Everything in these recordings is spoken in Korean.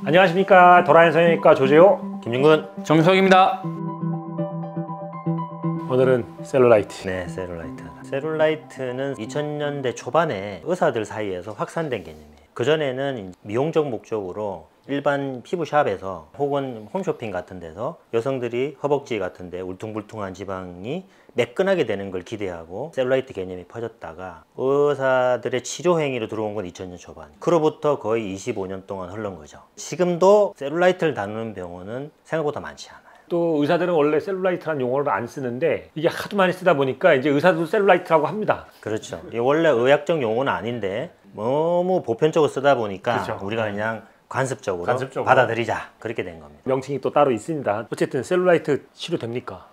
안녕하십니까. 도라인 성형외과 조재호, 김jun근, 정석입니다. 오늘은 셀룰라이트. 네, 셀룰라이트. 셀룰라이트는 2000년대 초반에 의사들 사이에서 확산된 개념이에요. 그전에는 미용적 목적으로 일반 피부샵에서 혹은 홈쇼핑 같은 데서 여성들이 허벅지 같은 데 울퉁불퉁한 지방이 매끈하게 되는 걸 기대하고 셀룰라이트 개념이 퍼졌다가 의사들의 치료 행위로 들어온 건 2000년 초반. 그로부터 거의 25년 동안 흘른 거죠. 지금도 셀룰라이트를 다루는 병원은 생각보다 많지 않아요. 또 의사들은 원래 셀룰라이트라는 용어를 안 쓰는데 이게 하도 많이 쓰다 보니까 이제 의사도 셀룰라이트라고 합니다. 그렇죠. 이게 원래 의학적 용어는 아닌데 너무 보편적으로 쓰다 보니까 그렇죠. 우리가 그냥 관습적으로 받아들이자, 그렇게 된 겁니다. 명칭이 또 따로 있습니다. 어쨌든 셀룰라이트 치료됩니까?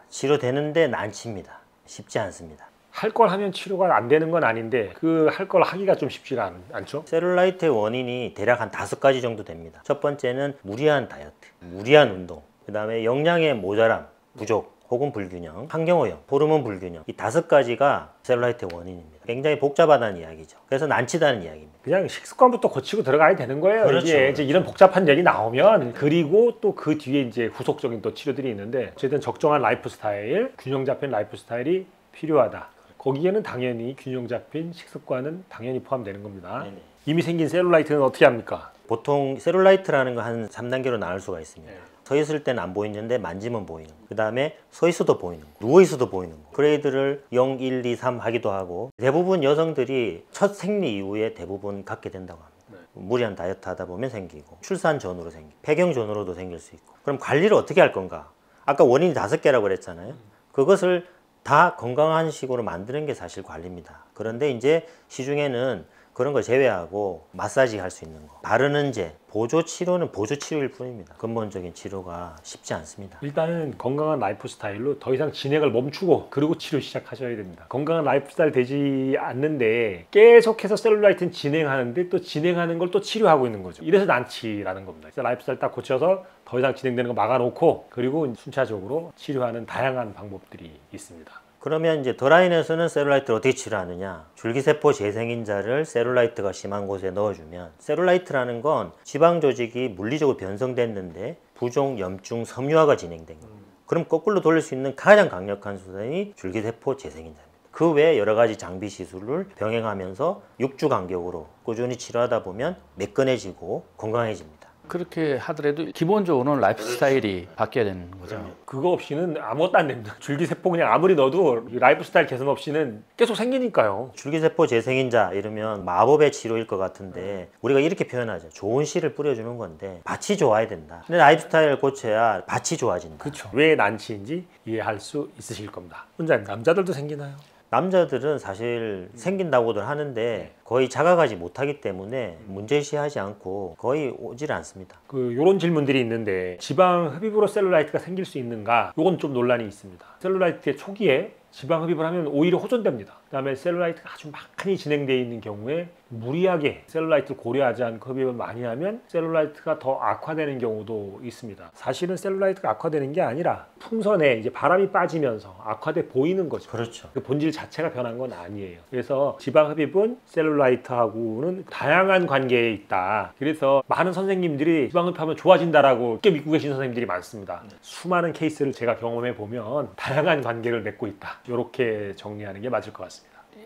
치료되는데 난치입니다. 쉽지 않습니다. 할 걸 하면 치료가 안 되는 건 아닌데 그 할 걸 하기가 좀 쉽지가 않죠? 셀룰라이트의 원인이 대략 한 5가지 정도 됩니다. 첫 번째는 무리한 다이어트, 무리한 운동, 그 다음에 영양의 모자람, 부족 혹은 불균형, 환경오염, 호르몬 불균형, 이 5가지가 셀룰라이트의 원인입니다. 굉장히 복잡하다는 이야기죠. 그래서 난치다는 이야기입니다. 그냥 식습관부터 고치고 들어가야 되는 거예요. 그렇죠. 이게 이제 이런 복잡한 얘기 나오면, 그리고 또 그 뒤에 이제 후속적인 또 치료들이 있는데, 어쨌든 적정한 라이프 스타일, 균형 잡힌 라이프 스타일이 필요하다. 거기에는 당연히 균형 잡힌 식습관은 당연히 포함되는 겁니다. 네네. 이미 생긴 셀룰라이트는 어떻게 합니까? 보통 셀룰라이트라는 거 한 3단계로 나눌 수가 있습니다. 서 있을 때는 안 보이는데 만지면 보이는 거. 그 다음에 서 있어도 보이는 거, 누워 있어도 보이는 거. 그레이드를 0, 1, 2, 3 하기도 하고, 대부분 여성들이 첫 생리 이후에 대부분 갖게 된다고 합니다. 무리한 다이어트 하다 보면 생기고, 출산 전후로 생기고, 폐경 전후로도 생길 수 있고. 그럼 관리를 어떻게 할 건가? 아까 원인이 5개라고 그랬잖아요. 그것을 다 건강한 식으로 만드는 게 사실 관리입니다. 그런데 이제 시중에는 그런 거 제외하고 마사지 할 수 있는 거, 바르는 제, 보조 치료는 보조 치료일 뿐입니다. 근본적인 치료가 쉽지 않습니다. 일단은 건강한 라이프 스타일로 더 이상 진행을 멈추고 그리고 치료 시작하셔야 됩니다. 건강한 라이프 스타일 되지 않는데 계속해서 셀룰라이트는 진행하는데 또 진행하는 걸 또 치료하고 있는 거죠. 이래서 난치라는 겁니다. 그래서 라이프 스타일 딱 고쳐서 더 이상 진행되는 거 막아놓고, 그리고 순차적으로 치료하는 다양한 방법들이 있습니다. 그러면 이제 더라인에서는 셀룰라이트를 어떻게 치료하느냐? 줄기세포 재생인자를 셀룰라이트가 심한 곳에 넣어주면, 셀룰라이트라는 건 지방 조직이 물리적으로 변성됐는데 부종, 염증, 섬유화가 진행된 겁니다. 그럼 거꾸로 돌릴 수 있는 가장 강력한 수단이 줄기세포 재생인자입니다. 그 외에 여러 가지 장비 시술을 병행하면서 6주 간격으로 꾸준히 치료하다 보면 매끈해지고 건강해집니다. 그렇게 하더라도 기본적으로는 라이프 스타일이 바뀌어야 되는 거죠. 그거 없이는 아무것도 안 됩니다. 줄기세포 그냥 아무리 넣어도 라이프 스타일 개선 없이는 계속 생기니까요. 줄기세포 재생인자 이러면 마법의 치료일 것 같은데, 우리가 이렇게 표현하죠. 좋은 씨를 뿌려주는 건데 밭이 좋아야 된다. 근데 라이프 스타일을 고쳐야 밭이 좋아진다. 그렇죠. 왜 난치인지 이해할 수 있으실 겁니다. 원장님, 남자들도 생기나요? 남자들은 사실 생긴다고들 하는데 거의 자각하지 못하기 때문에 문제시하지 않고 거의 오질 않습니다. 요런 질문들이 있는데, 지방 흡입으로 셀룰라이트가 생길 수 있는가? 요건 좀 논란이 있습니다. 셀룰라이트의 초기에 지방 흡입을 하면 오히려 호전됩니다. 그 다음에 셀룰라이트가 아주 많이 진행되어 있는 경우에 무리하게 셀룰라이트를 고려하지 않고 흡입을 많이 하면 셀룰라이트가 더 악화되는 경우도 있습니다. 사실은 셀룰라이트가 악화되는 게 아니라 풍선에 이제 바람이 빠지면서 악화돼 보이는 거죠. 그렇죠. 그 본질 자체가 변한 건 아니에요. 그래서 지방 흡입은 셀룰라이트하고는 다양한 관계에 있다. 그래서 많은 선생님들이 지방 흡입하면 좋아진다라고 쉽게 믿고 계신 선생님들이 많습니다. 수많은 케이스를 제가 경험해 보면 다양한 관계를 맺고 있다. 이렇게 정리하는 게 맞을 것 같습니다.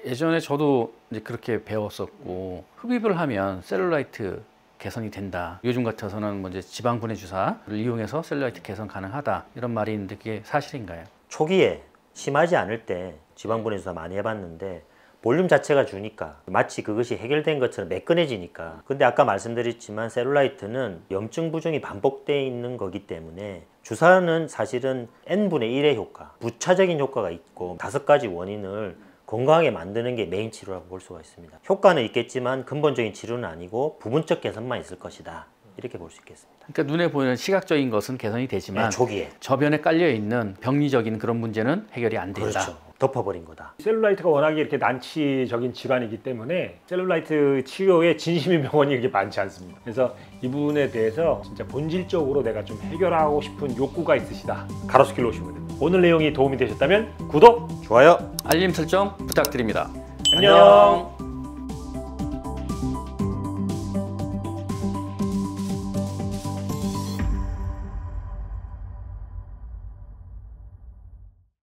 예전에 저도 이제 그렇게 배웠었고, 흡입을 하면 셀룰라이트 개선이 된다. 요즘 같아서는 이제 지방분해 주사를 이용해서 셀룰라이트 개선 가능하다, 이런 말이 있는데 그게 사실인가요? 초기에 심하지 않을 때 지방분해 주사 많이 해봤는데 볼륨 자체가 주니까 마치 그것이 해결된 것처럼 매끈해지니까. 근데 아까 말씀드렸지만 셀룰라이트는 염증 부종이 반복되어 있는 거기 때문에 주사는 사실은 n분의 1의 효과, 부차적인 효과가 있고 5가지 원인을 건강하게 만드는 게 메인 치료라고 볼 수가 있습니다. 효과는 있겠지만 근본적인 치료는 아니고 부분적 개선만 있을 것이다, 이렇게 볼 수 있겠습니다. 그러니까 눈에 보이는 시각적인 것은 개선이 되지만 초기에 저변에 깔려있는 병리적인 그런 문제는 해결이 안 된다. 그렇죠. 덮어버린 거다. 셀룰라이트가 워낙에 이렇게 난치적인 질환이기 때문에 셀룰라이트 치료에 진심인 병원이 이렇게 많지 않습니다. 그래서 이 부분에 대해서 진짜 본질적으로 내가 좀 해결하고 싶은 욕구가 있으시다, 가로수길 놓으시면 됩니다. 오늘 내용이 도움이 되셨다면 구독, 좋아요, 알림 설정 부탁드립니다. 안녕.